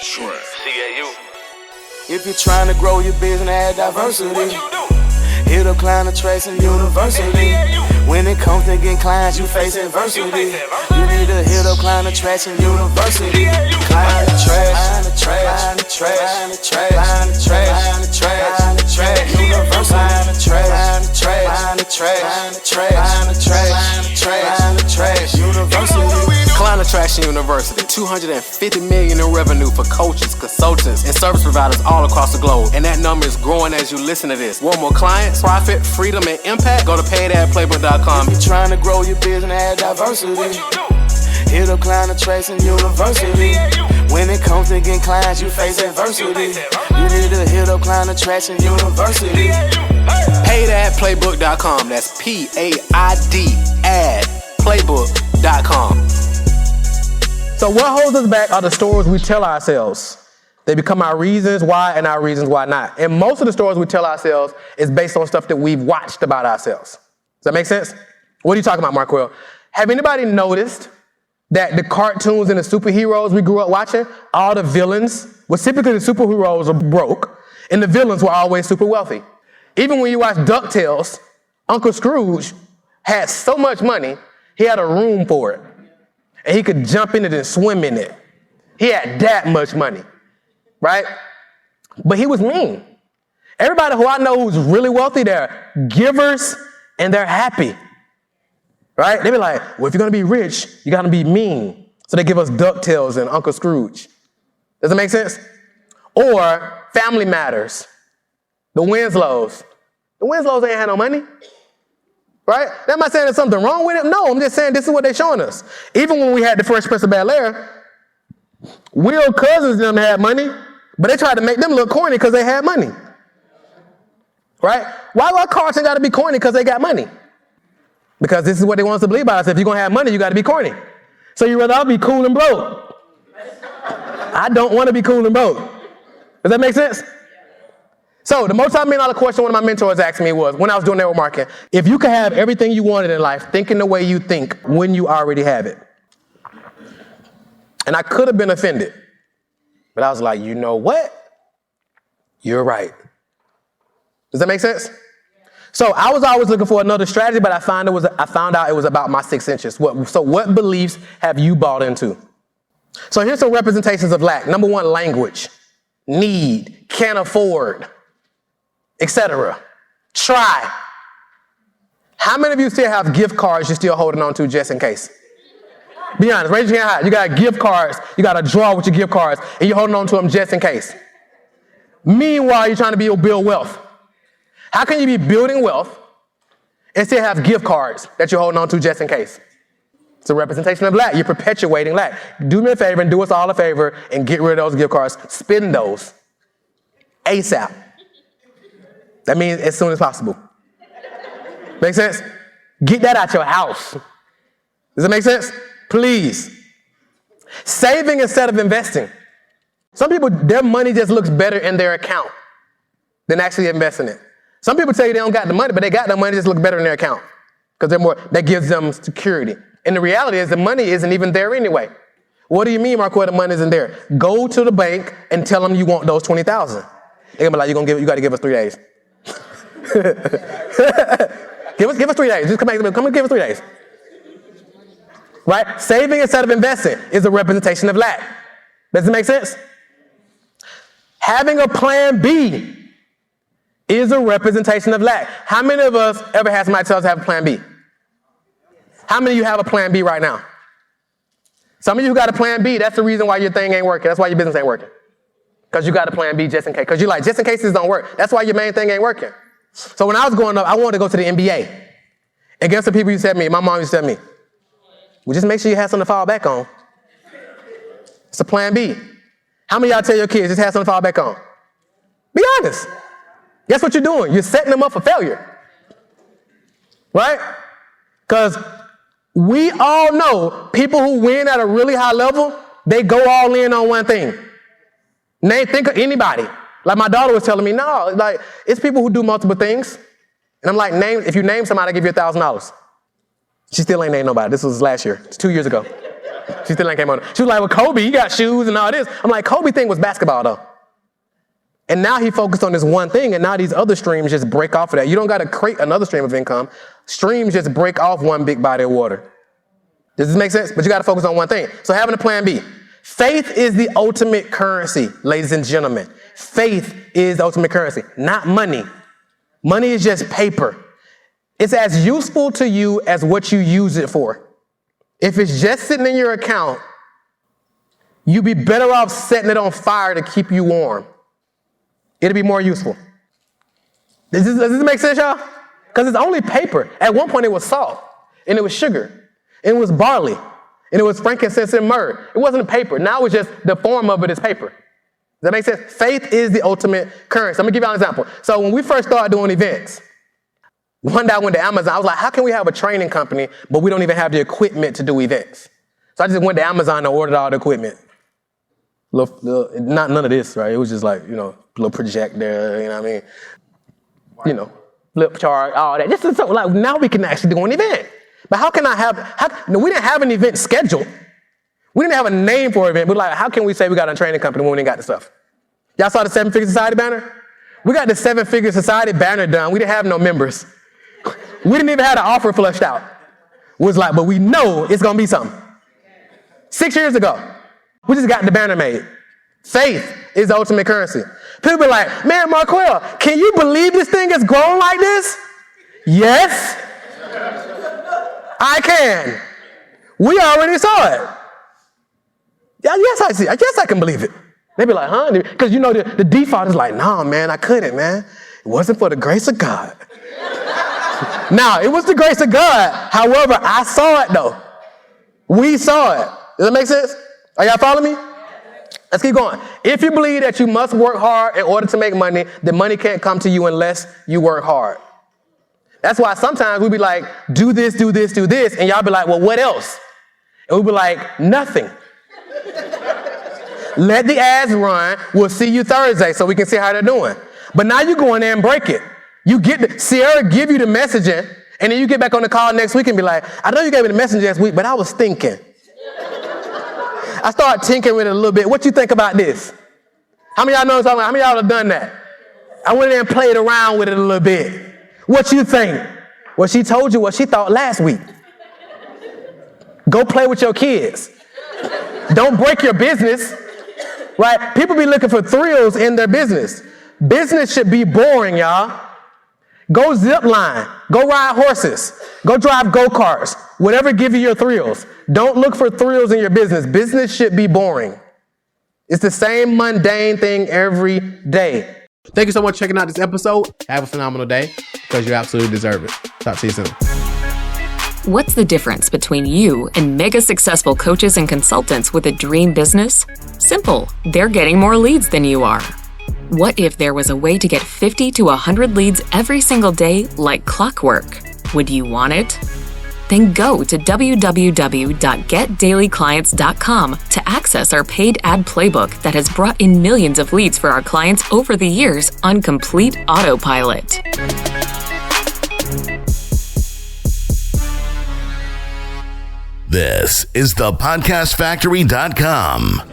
CAU. If you're trying to grow your business and add diversity, What you do? hit up Client Attraction University. When it comes to getting clients, you face adversity. You need to hit up Client Attraction University. Client Attraction, Client Attraction, Client Attraction, Client Attraction University. Client Attraction University, $250 million in revenue for coaches, consultants, and service providers all across the globe. And that number is growing as you listen to this. Want more clients, profit, freedom, and impact? Go to paidadplaybook.com. If you're trying to grow your business and add diversity, What you do? hit up Client Attraction University. When it comes to getting clients, you face adversity. You need to hit up Client Attraction University. Paidadplaybook.com. That's P-A-I-D adplaybook.com. So what holds us back are the stories we tell ourselves. They become our reasons why and our reasons why not. And most of the stories we tell ourselves is based on stuff that we've watched about ourselves. Does that make sense? What are you talking about, Marquel? Have anybody noticed that the cartoons and the superheroes we grew up watching, all the villains, well, typically the superheroes are broke, and the villains were always super wealthy. Even when you watch DuckTales, Uncle Scrooge had so much money, he had a room for it. And he could jump in it and swim in it. He had that much money, right? But he was mean. Everybody who I know who's really wealthy, they're givers and they're happy, right? They be like, well, if you're gonna be rich, you gotta be mean. So they give us DuckTales and Uncle Scrooge. Does that make sense? Or Family Matters, the Winslows. The Winslows ain't had no money. Right? Am I saying there's something wrong with it? No, I'm just saying this is what they're showing us. Even when we had the Fresh Prince of Bel-Air, Will Cousins them had money, but they tried to make them look corny because they had money. Right? Why Carlton got to be corny because they got money? Because this is what they want us to believe about us. If you're going to have money, you got to be corny. So you rather be cool and broke. I don't want to be cool and broke. Does that make sense? So the multi-million-dollar question one of my mentors asked me was, when I was doing network marketing, if you could have everything you wanted in life, thinking the way you think when you already have it. And I could have been offended, but I was like, you know what? You're right. Does that make sense? So I was always looking for another strategy, but I found out it was about my 6 inches. So what beliefs have you bought into? So here's some representations of lack. Number 1, language, need, can't afford, etc. Try. How many of you still have gift cards you're still holding on to just in case? Be honest, raise your hand high. You got gift cards, you got a drawer with your gift cards, and you're holding on to them just in case. Meanwhile, you're trying to build wealth. How can you be building wealth and still have gift cards that you're holding on to just in case? It's a representation of lack. You're perpetuating lack. Do me a favor and do us all a favor and get rid of those gift cards. Spend those ASAP. That means as soon as possible. Make sense? Get that out your house. Does that make sense? Please. Saving instead of investing. Some people, their money just looks better in their account than actually investing it. Some people tell you they don't got the money, but they got the money, just look better in their account because that gives them security. And the reality is the money isn't even there anyway. What do you mean, Marquel, the money isn't there? Go to the bank and tell them you want those $20,000. They're gonna be like, you got to give us 3 days. give us 3 days. Just come and give us 3 days. Right? Saving instead of investing is a representation of lack. Does it make sense? Having a plan B is a representation of lack. How many of us ever had somebody tell us to have a plan B? How many of you have a plan B right now? Some of you got a plan B. That's the reason why your thing ain't working. That's why your business ain't working. Because you got a plan B just in case. Because you're like, just in case this don't work. That's why your main thing ain't working. So when I was growing up, I wanted to go to the NBA. And guess what people used to tell me? My mom used to tell me, well, just make sure you have something to fall back on. It's a plan B. How many of y'all tell your kids just have something to fall back on? Be honest. Guess what you're doing? You're setting them up for failure. Right? Because we all know people who win at a really high level, they go all in on one thing. Think of anybody. Like my daughter was telling me, no, like it's people who do multiple things. And I'm like, if you name somebody, I'll give you $1,000. She still ain't named nobody. This was last year. It's 2 years ago. She still ain't came on. She was like, well, Kobe, he got shoes and all this. I'm like, Kobe thing was basketball, though. And now he focused on this one thing, and now these other streams just break off of that. You don't got to create another stream of income. Streams just break off one big body of water. Does this make sense? But you got to focus on one thing. So having a plan B. Faith is the ultimate currency, ladies and gentlemen. Faith is the ultimate currency, not money. Money is just paper. It's as useful to you as what you use it for. If it's just sitting in your account, you'd be better off setting it on fire to keep you warm. It'll be more useful. Does this make sense, y'all? Because it's only paper. At one point, it was salt, and it was sugar, and it was barley, and it was frankincense and myrrh. It wasn't paper. Now it's just the form of it is paper. Does that make sense? Faith is the ultimate currency. Let me give you an example. So when we first started doing events, one day I went to Amazon. I was like, how can we have a training company, but we don't even have the equipment to do events? So I just went to Amazon and ordered all the equipment. Not none of this, right? It was just like, little projector, you know what I mean? Flip chart, all that. Just so like now we can actually do an event. But how can we didn't have an event scheduled. We didn't have a name for an event. But like, how can we say we got a training company when we ain't got the stuff? Y'all saw the 7 Figure Society banner? We got the 7 Figure Society banner done. We didn't have no members. We didn't even have the offer fleshed out. It was like, but we know it's going to be something. 6 years ago, we just got the banner made. Faith is the ultimate currency. People be like, man, Marquel, can you believe this thing has grown like this? Yes, I can. We already saw it. Yes, I see. Yes, I can believe it. They be like, huh? Because the default is like, nah, man, I couldn't, man. It wasn't for the grace of God. Now, it was the grace of God. However, I saw it, though. We saw it. Does that make sense? Are y'all following me? Let's keep going. If you believe that you must work hard in order to make money, then money can't come to you unless you work hard. That's why sometimes we be like, do this, do this, do this. And y'all be like, well, what else? And we be like, nothing. Let the ads run. We'll see you Thursday so we can see how they're doing. But now you go in there and break it. Sierra give you the messaging, and then you get back on the call next week and be like, I know you gave me the message last week, but I was thinking. I started tinkering with it a little bit. What you think about this? How many of y'all know what I'm talking about? How many of y'all have done that? I went in there and played around with it a little bit. What you think? Well, she told you what she thought last week. Go play with your kids. Don't break your business, right? People be looking for thrills in their business. Business should be boring, y'all. Go zip line. Go ride horses. Go drive go-karts. Whatever give you your thrills. Don't look for thrills in your business. Business should be boring. It's the same mundane thing every day. Thank you so much for checking out this episode. Have a phenomenal day because you absolutely deserve it. Talk to you soon. What's the difference between you and mega successful coaches and consultants with a dream business? Simple. They're getting more leads than you are. What if there was a way to get 50 to 100 leads every single day like clockwork? Would you want it? Then go to www.getdailyclients.com to access our paid ad playbook that has brought in millions of leads for our clients over the years on complete autopilot. This is thepodcastfactory.com.